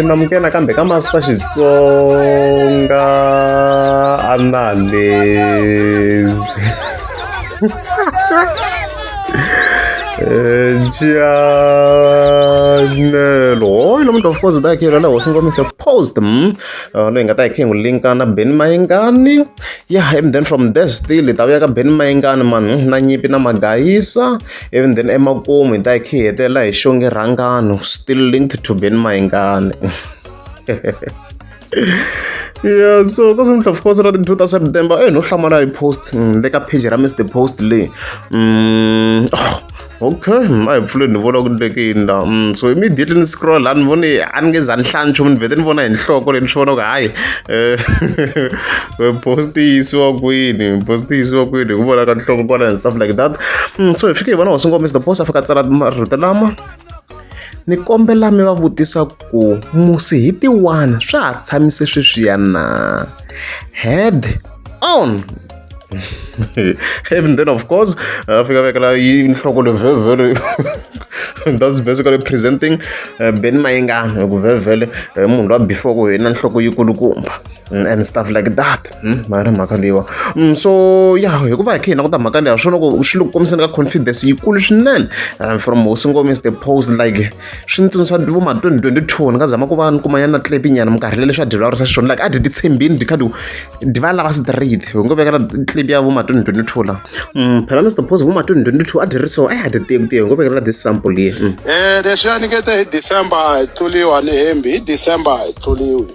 namukela kambe ka Master Xitsonga analyst. Janelo lo of course da kira la wasingo Mr. Post lo nga ta khengu linka na Ben Mayengani. Yeah, and then from there still ta ka Ben Mayengani man na nyipi na magayisa, even then emakumu ta khiyetela hi xonge rangano still linked to Ben Mayengani. Yeah, so because of course around 2 September no hlamala I post le ka page ra Mr. Post le okay, I fully know so immediately scroll and one angezanhlantsho mnivete nivona inhloko lenishona hayi post isiwa kwini kubona ka nhloko kwana and stuff like that. So ifike ivona wasungo Mr. Post afika tsala marito lama ni kombela mi va vutisa ku musi hi ti 1 swa ha tshamise sweswiya na head on. And then of course fika vekela inhloko le very that's basically presenting Ben Mayengani ku vele munhu wa before ku hina nhloko yikulukumba and stuff like that. Mara mhaka lewa so yeah hikuva hi khina ku ta mhaka leya swona ku swi le ku komiseni ka confidence yikulu swinene from Hosingo Mr. Post like swi ntsundzuxa vo ma 2022 ni nga zama ku va ni kuma yana clip nyana minkarhi le leswi a dirisa swona like a di tshembini di khadu di va lava straight hi ngo vekela clip ya vo ma 2022 la phela Mr. Post vo ma 2022 a dirisa a di tiye ngo vekela this sample here leswi a nikete hi December hi tluliwa ni hembi hi December hi tluliwi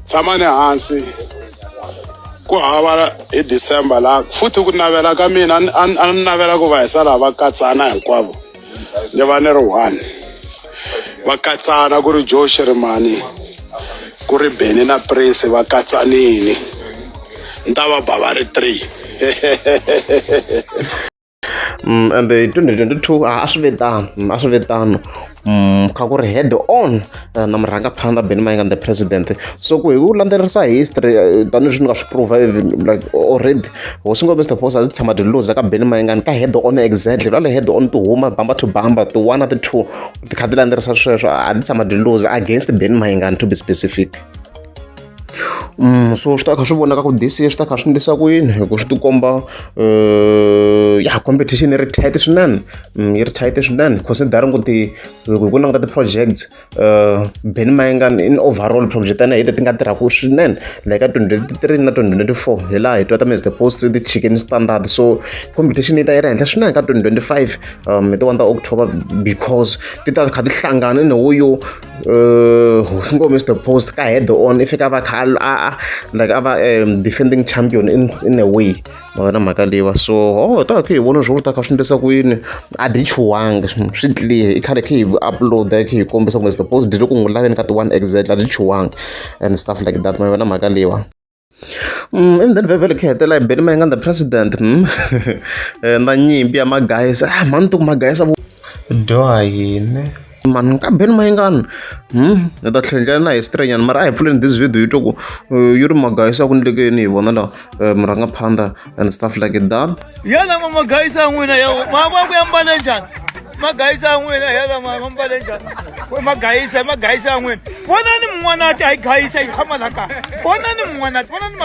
tshama ni hansi ku hava hi December la futhi ku navela ka mina a ni navela ku va hi sala va katsana hinkwavo ni va ni ri 1 va katsana ku ri Joe Shirimani ku ri Benny na Prince va katsanini ni ta va ba va ri 3 and the 2022 a swi vetano kha ku ri head on na murhanga phanda Ben Mayengani the president. So ku hi ku landzelerisa history tani swi nga swi prove like already Hosingo Mr. Post a tshama di lose ka Ben Mayengani ka head on exactly la head on to huma bamba to bamba to 1 at the 2 ti kha ti landzelerisa sweswo a ti tshama di lose against Ben Mayengani to be specific. So swi ta kha swi vonaka ku this year swi ta kha swi ndlisa ku yini hi ku swi ti komba ya competition yi ri tight swinene considering ku ku langutisa ti-projects Ben Mayengani in overall project tani hi ti nga tirhaka swinene like ka 2023 na 2024 hi laha hi twa ta Mr. Post the chicken standard. So competition yi ta yi ri henhla swinene ka 2025 hi ti 1 October because ti ta kha ti hlangana ni huyo Hosingo Mr. Post ka head on if ka va kha like ava defending champion in a way mara mhaka lewa. So ta khe hi vona swo ta kha swi ndlisa ku yini a di chuwanga swi clear i khale khe hi upload khe hi kombisa ku Mr. Post di le ku n'wi laveni ka ti 1 exactly a di chuwanga and stuff like that ma vona mhaka lewa. And then vele khe hetela Ben Mayengani the president na nyimpi ya magayisa mani to magayisa doha yini man ka Ben Mayengani ni ta tlhentlela na history nyana mara a hi pfuleni this video yi twa ku yi ri magayisa ku ndlekeni hi vona la murhanga phanda and stuff like that. Yana magayisa ya n'wina ya mama ku ya mbale njhani magayisa ya n'wina yala mama mbale njhani magayisa ya n'wina vonani mun'wanati a yi gayisa yi tshama la kaya vonani mun'wanati vonani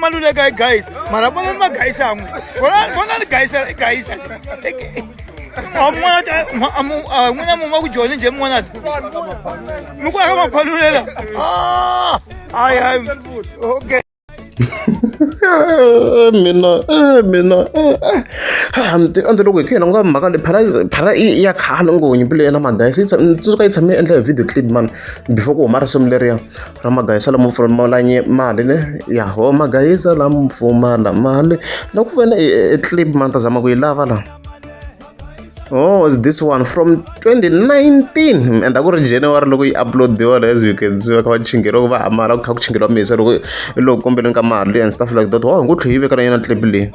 maluleka yi gayisa mara vonani magayisa ya n'wina vonani gayisa n'wina muma ku joni njhe mun'wanati mi ku aka maphalulela hayi okay mina ande loko hi khe hi languta mhaka leyi phara ya khale ngo nyimpi leyi na magayisa tsundzuka yi tshame endla hi video clip man before ku huma risimu leriya ra magayisa lamo pfumala mali ne ya ho magayisa lamo pfumala mali loko ku vena e clip man ta zama ku yi lava la. Oh, it's this one from 2019 and I got January loko yi uploadiwa as you can see ka va chingeriwa ku va amala ku kha ku chingeriwa misa loko kombeleni ka mali and stuff like that. Oh ngo tlhe yi veka na yena clip leyi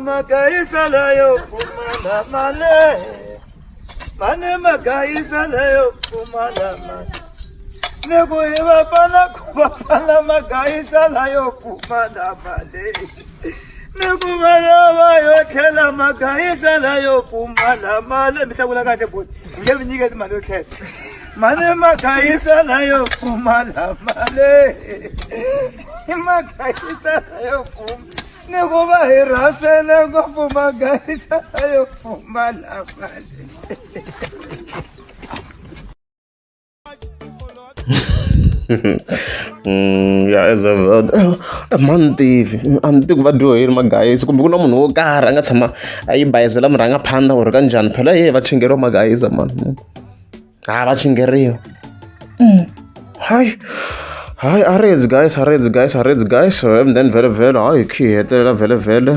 magayisa layo pfumala mali mane magayisa layo pfumala mali nego hi vapana ku vapana magayisa layo pfumala mali nikuvalava yotlhela magayisa na yo pfumala mali mi hlakula kahle boti nge mi nyiketi mali yo tlhela mali magayisa na yo pfumala mali magayisa na yo pfumala nikuva hi rasele ngopfu magayisa na yo pfumala mali ya as a mantivi a ni tivi vadyoheri magayisa kumbe ku na munhu wo karhi a nga tshama a yi bayizela murhangaphandla ku ri ka njhani phela va chingeriwa magayisa mani va chingeriwa hayi areds guys and then vhele hayi khi hetelela vhele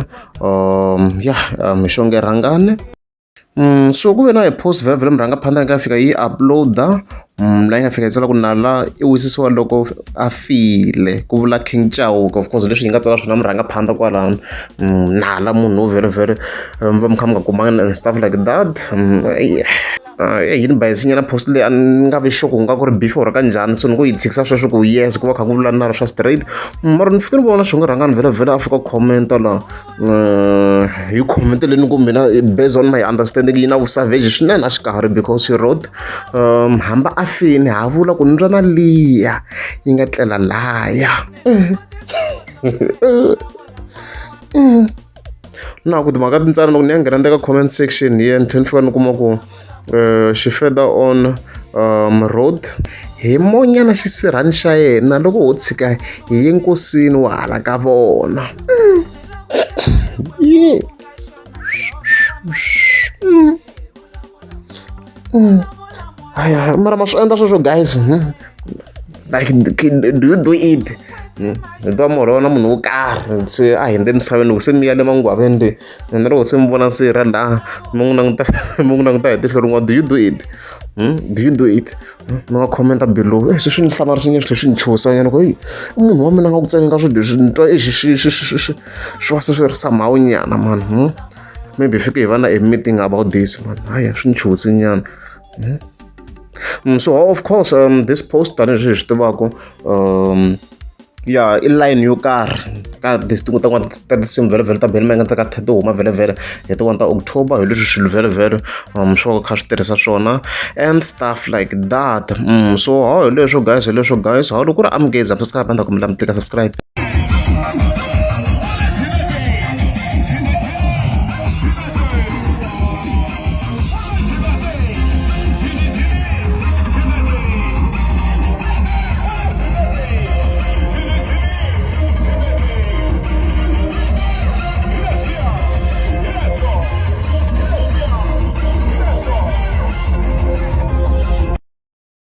ya mixonga yi rhangane so ku ve na hi post vhele murhangaphandla yi nga fika yi uploada laha yi nga fika yi tsala ku nala i wisisiwa loko a file ku vula King Chauke of course leswi yi nga tsala swona murhangaphandla kwalano nala munhu wo vhele va mi kha mi nga kumanga and stuff like that yini bayisinyana post leyi a ni nga vi sure ku nga ku ri before ka njhani so ni ku yi tshikisa sweswo ku yes ku va kha ku vula na swa straight mara ni fike ni vona swi nga rhangani vhele a fika commenta la hi comment leyi ni ku mina based on my understanding yi na vusavage swinene a xikarhi because she wrote hamba a fini ha vula ku ni twa na liya yi nga tlela laya na ku timhaka tintsana loko ni ya nghena ka comment section ye ni tlhela ni fika ni kuma ku xi further on road hi monyana xisirhani xa yena loko ho tshika hi ye nkosini wa hala ka vona mara ma swi endla sweswo guys like do you do it ni twa morho na munhu wo karhi se a hindze misaveni loko se mi ya le mangwaveni le ni loko se mi vona sirha laha mi n'wi languta hi tihlo rin'wana do you do it mi nga commenta below swi swi ni hlamarisanyana swi swi ni chuhisanyana ku munhu wa mina nga ku tsaneni ka swilo leswi ni twa swi va se swi ri somehow nyana man maybe fike hi va na a meeting about this man hayi swi ni chuhisanyana so of course this post tani leswi hi swi tivaka ya i line yo karhi ka tin'we ta ta tinsimu vhele ta beli ma nga ta ka to huma vhele hi tin'wana ta October hi leswi swilo vhele swo kha swi tirhisa swona and stuff like that so hi leswo guys hawu loko ku ri amgeza subscribe na ku mi la mi tlika subscribe